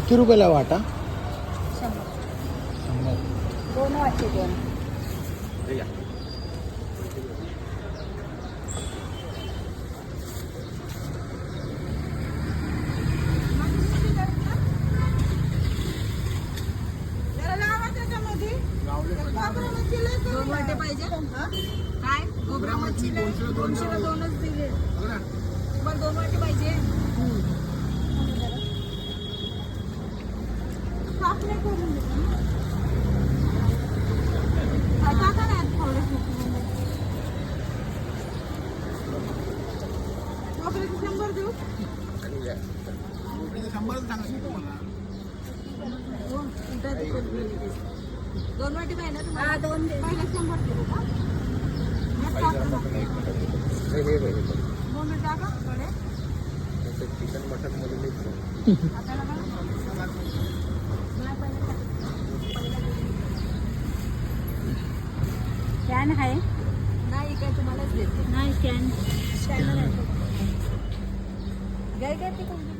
किती रुपयाला वाटा? 100. 100. दोन वाटते दोन. दोन वाटे पाहिजे काय गोबरा मच्छीला 200 दोनच दिले तुम्हाला. दोन वाटे पाहिजे. शंभर देऊ. 2 वाटी पाहिजे ना तुम्हाला? 2 पहिला 100 देऊ का? 2 मिनिट टाका थोडे. चिकन मटन मध्ये कॅन आहे नाही काय तुम्हालाच देते. नाही कॅन स्कॅनर आहे. काय काय ते कोणते